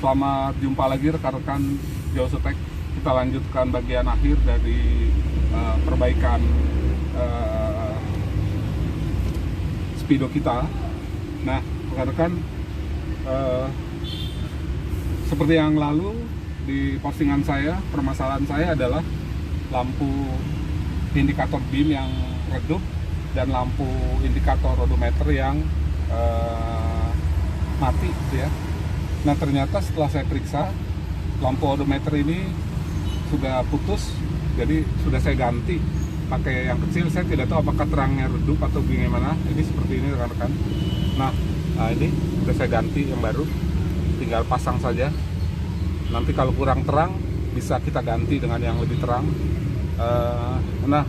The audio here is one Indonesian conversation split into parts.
Selamat jumpa lagi rekan-rekan Geosutek. Kita lanjutkan bagian akhir dari perbaikan speedo kita. Nah, rekan-rekan, seperti yang lalu di postingan saya, permasalahan saya adalah lampu indikator beam yang redup dan lampu indikator odometer yang mati gitu ya. Nah, ternyata setelah saya periksa, lampu odometer ini sudah putus, jadi sudah saya ganti pakai yang kecil. Saya tidak tahu apakah terangnya redup atau bagaimana. Ini seperti ini rekan-rekan. Nah, ini sudah saya ganti yang baru, tinggal pasang saja. Nanti kalau kurang terang bisa kita ganti dengan yang lebih terang. Nah,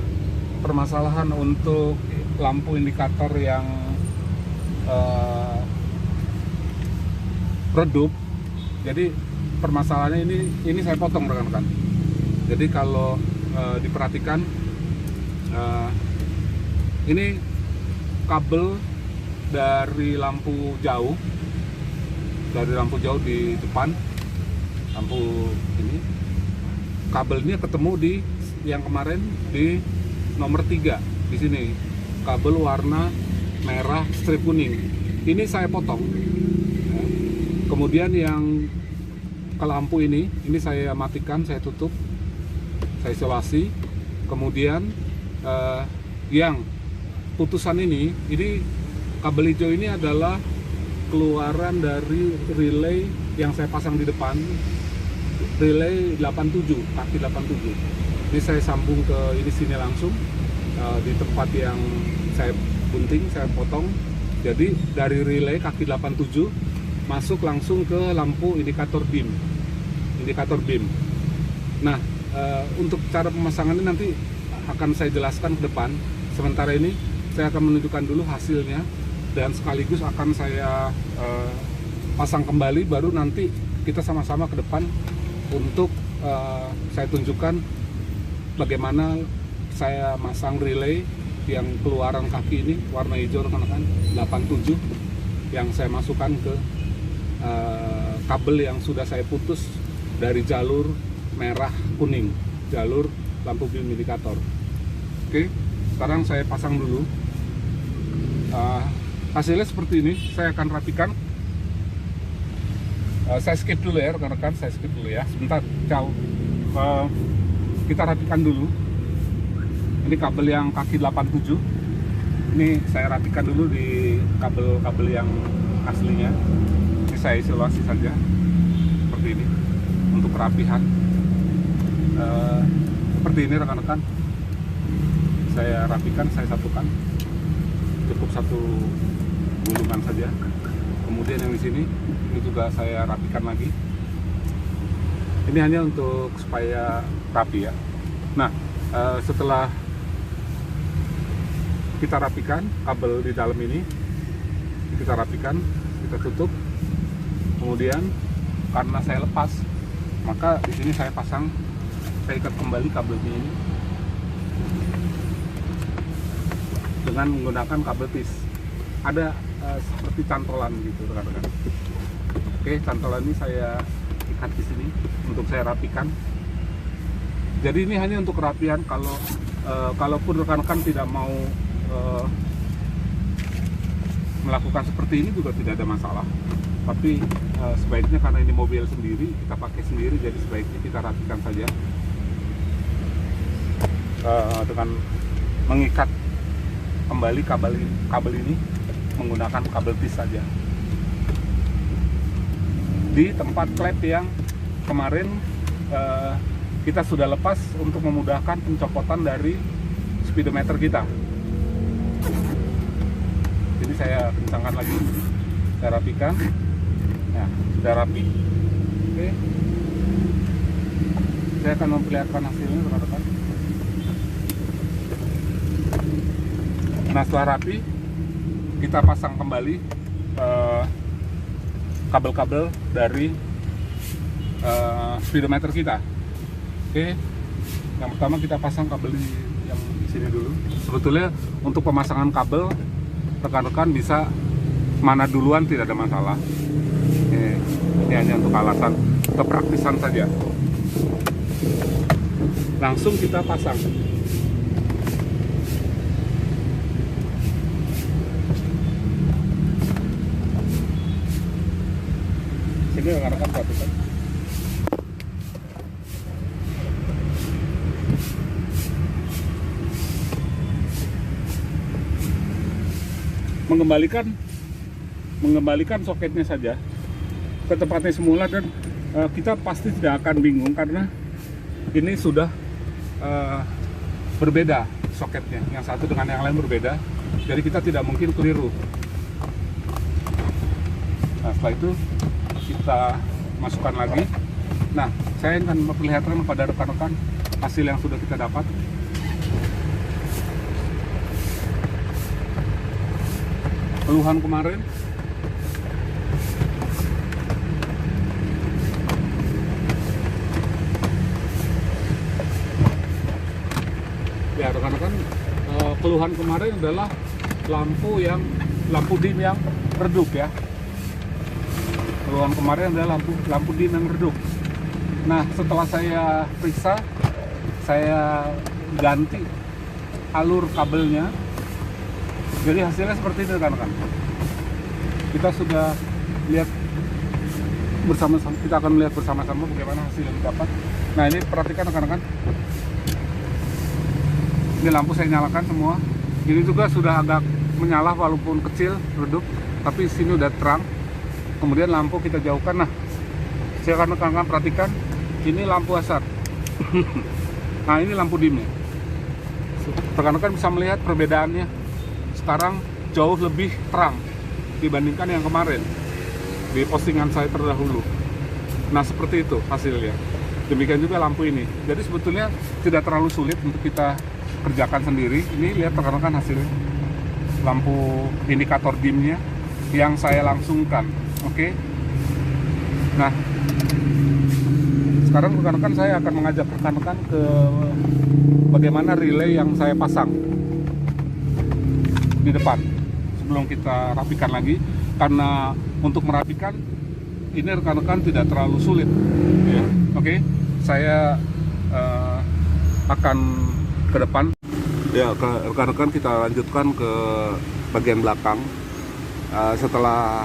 permasalahan untuk lampu indikator yang redup, jadi permasalahannya ini saya potong rekan-rekan. Jadi kalau diperhatikan, ini kabel dari lampu jauh di depan, lampu ini, kabelnya ketemu di yang kemarin di nomor 3 di sini, kabel warna merah strip kuning. Ini saya potong. Kemudian yang ke lampu ini saya matikan, saya tutup, saya isolasi. Kemudian yang putusan ini kabel hijau ini adalah keluaran dari relay yang saya pasang di depan, relay 87, kaki 87. Ini saya sambung ke sini langsung, di tempat yang saya gunting, saya potong. Jadi dari relay kaki 87 masuk langsung ke lampu indikator beam. Nah, untuk cara pemasangannya nanti akan saya jelaskan ke depan. Sementara ini saya akan menunjukkan dulu hasilnya dan sekaligus akan saya pasang kembali, baru nanti kita sama-sama ke depan untuk saya tunjukkan bagaimana saya masang relay yang keluaran kaki ini warna hijau rekan-rekan 87 yang saya masukkan ke kabel yang sudah saya putus dari jalur merah kuning, jalur lampu beam indikator. Oke, sekarang saya pasang dulu. Hasilnya seperti ini. Saya akan rapikan. Saya skip dulu ya rekan-rekan, saya skip dulu ya sebentar. Kita rapikan dulu. Ini kabel yang kaki 87. Ini saya rapikan dulu di kabel-kabel yang aslinya. Ini saya isolasi saja seperti ini untuk kerapihan. Seperti ini rekan-rekan, saya rapikan, saya satukan, cukup satu gulungan saja. Kemudian yang di sini ini juga saya rapikan lagi. Ini hanya untuk supaya rapi ya. Nah, setelah kita rapikan kabel di dalam ini, kita rapikan, kita tutup. Kemudian karena saya lepas, maka di sini saya pasang, saya ikat kembali kabelnya ini dengan menggunakan kabel tis. Ada seperti cantolan gitu rekan-rekan. Oke, cantolan ini saya ikat di sini untuk saya rapikan. Jadi ini hanya untuk kerapian. Kalaupun rekan-rekan tidak mau melakukan seperti ini juga tidak ada masalah. Tapi sebaiknya karena ini mobil sendiri, kita pakai sendiri, jadi sebaiknya kita rapikan saja dengan mengikat kembali kabel ini menggunakan kabel tis saja di tempat klep yang kemarin kita sudah lepas untuk memudahkan pencopotan dari speedometer kita. Jadi saya kencangkan lagi, saya rapikan. Nah, sudah rapi. Oke, saya akan memperlihatkan hasilnya rekan-rekan. Nah, setelah rapi, kita pasang kembali kabel-kabel dari speedometer kita. Oke, yang pertama kita pasang kabel yang di sini dulu. Sebetulnya untuk pemasangan kabel, rekan-rekan bisa mana duluan tidak ada masalah. Ini hanya untuk alasan kepraktisan saja. Langsung kita pasang. Sini rekan-rekan perhatikan. Mengembalikan soketnya saja ke tempatnya semula, dan kita pasti tidak akan bingung karena ini sudah berbeda soketnya, yang satu dengan yang lain berbeda, jadi kita tidak mungkin keliru. Nah, setelah itu kita masukkan lagi. Nah, saya akan memperlihatkan kepada rekan-rekan hasil yang sudah kita dapat. Keluhan kemarin ya rekan-rekan, keluhan kemarin adalah lampu dim yang redup ya. Keluhan kemarin adalah lampu dim yang redup. Nah, setelah saya periksa, saya ganti alur kabelnya. Jadi hasilnya seperti itu rekan-rekan. Kita sudah lihat bersama-sama, kita akan melihat bersama-sama bagaimana hasil yang didapat. Nah, ini perhatikan rekan-rekan. Ini lampu saya nyalakan semua. Ini juga sudah agak menyala walaupun kecil, redup, tapi sini udah terang. Kemudian lampu kita jauhkan. Nah, saya akan rekan-rekan perhatikan. Ini lampu asar. Nah, ini lampu dimnya. Rekan-rekan bisa melihat perbedaannya. Sekarang jauh lebih terang dibandingkan yang kemarin di postingan saya terdahulu. Nah, seperti itu hasilnya. Demikian juga lampu ini. Jadi sebetulnya tidak terlalu sulit untuk kita kerjakan sendiri. Ini lihat rekan-rekan hasilnya. Lampu indikator dimnya yang saya langsungkan. Oke. Nah, sekarang rekan-rekan saya akan mengajak rekan-rekan ke bagaimana relay yang saya pasang di depan sebelum kita rapikan lagi, karena untuk merapikan ini rekan-rekan tidak terlalu sulit ya. Oke, saya akan ke depan ya, rekan-rekan kita lanjutkan ke bagian belakang. Setelah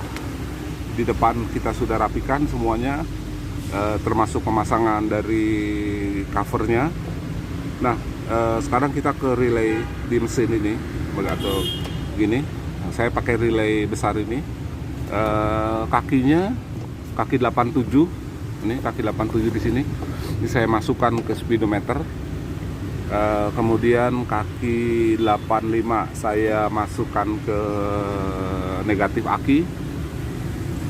di depan kita sudah rapikan semuanya, termasuk pemasangan dari covernya. Nah, sekarang kita ke relay di mesin ini atau gini. Saya pakai relay besar ini, kakinya kaki 87, ini kaki 87 di sini. Ini saya masukkan ke speedometer. Kemudian kaki 85 saya masukkan ke negatif aki.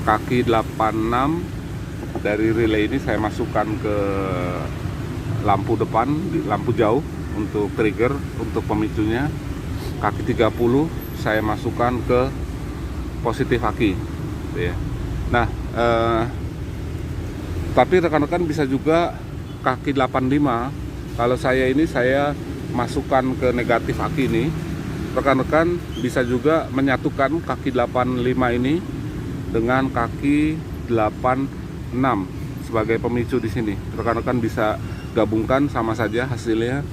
Kaki 86 dari relay ini saya masukkan ke lampu depan, lampu jauh untuk trigger, untuk pemicunya. Kaki 30 saya masukkan ke positif aki ya. Nah, tapi rekan-rekan bisa juga kaki 85. Kalau saya ini saya masukkan ke negatif aki ini. Rekan-rekan bisa juga menyatukan kaki 85 ini dengan kaki 86 sebagai pemicu di sini. Rekan-rekan bisa gabungkan, sama saja hasilnya.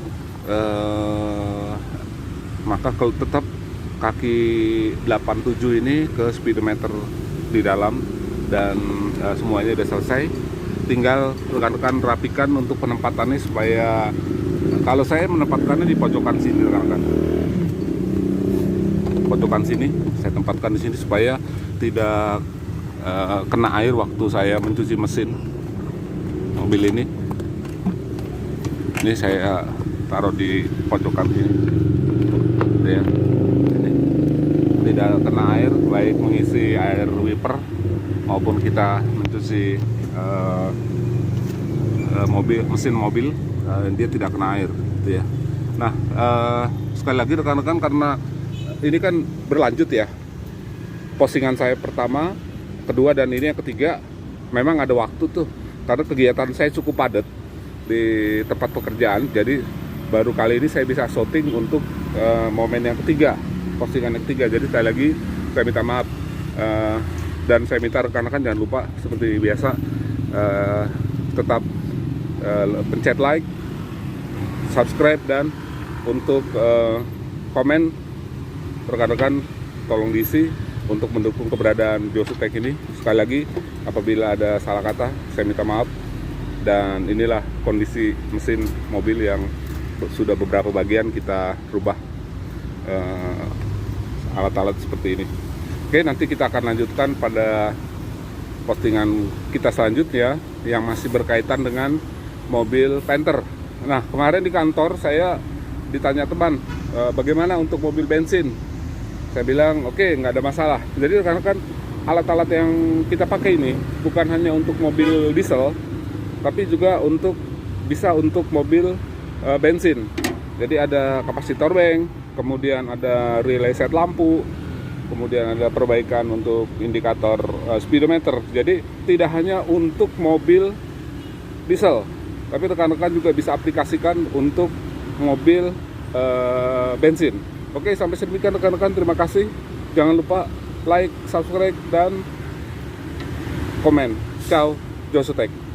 Maka kalau tetap kaki 87 ini ke speedometer di dalam, dan semuanya sudah selesai. Tinggal rekan-rekan rapikan untuk penempatannya, supaya kalau saya menempatkannya di pojokan sini rekan-rekan. Pojokan sini saya tempatkan di sini supaya tidak kena air waktu saya mencuci mesin mobil ini. Ini saya taruh di pojokan sini ya. Tidak kena air, baik mengisi air wiper maupun kita mencuci mesin mobil, dia tidak kena air gitu ya. Nah, sekali lagi rekan-rekan, karena ini kan berlanjut ya, postingan saya pertama, kedua, dan ini yang ketiga, memang ada waktu tuh, karena kegiatan saya cukup padat di tempat pekerjaan. Jadi baru kali ini saya bisa shooting untuk momen yang ketiga, postingan yang ketiga. Jadi sekali lagi saya minta maaf Dan saya minta rekan-rekan jangan lupa seperti biasa tetap pencet like, subscribe, dan untuk komen rekan-rekan tolong diisi untuk mendukung keberadaan Josutek ini. Sekali lagi, apabila ada salah kata saya minta maaf. Dan inilah kondisi mesin mobil yang sudah beberapa bagian kita rubah alat-alat seperti ini. Oke, nanti kita akan lanjutkan pada postingan kita selanjutnya yang masih berkaitan dengan mobil Panther. Nah, kemarin di kantor saya ditanya teman, bagaimana untuk mobil bensin? Saya bilang, oke, nggak ada masalah. Jadi rekan-rekan, alat-alat yang kita pakai ini bukan hanya untuk mobil diesel, tapi juga bisa untuk mobil bensin. Jadi ada kapasitor bank, kemudian ada relay set lampu, kemudian ada perbaikan untuk indikator speedometer. Jadi tidak hanya untuk mobil diesel, tapi rekan-rekan juga bisa aplikasikan untuk mobil bensin. Oke, sampai sedemikian rekan-rekan, terima kasih. Jangan lupa like, subscribe, dan komen. Ciao, Josutek.